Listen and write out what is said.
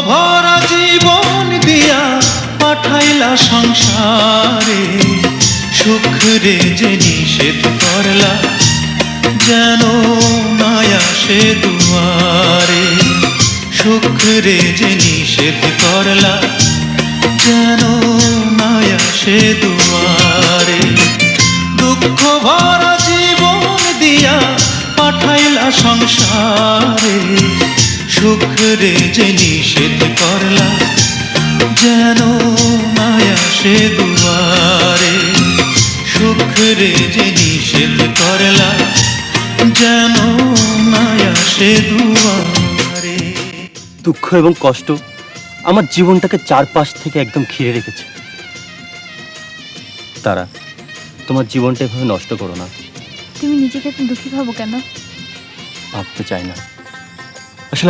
ভরা জীবন দিয়া পাঠাইলা সংসারে, সুখ রে যে নিষেধ করলা যেন নাই আসে দুয়ারে। সুখ রে যে নিষেধ করলা যেন নাই আসে দুয়ারে। দুঃখ ভরা জীবন দিয়া পাঠাইলা সংসারে, সুখ রে যে নিষেধ করলা যেন নাই আসে দুয়ারে। সুখ রে যে নিষেধ করলা যেন নাই আসে দুয়ারে। দুঃখ এবং কষ্ট আমার জীবনটাকে চারপাশ থেকে একদম ঘিরে রেখেছে। তারা, তোমার জীবনটা এভাবে নষ্ট করো না। তুমি নিজেকে এত দুঃখী ভাবো কেন? ভাবতে চাই না আসলে।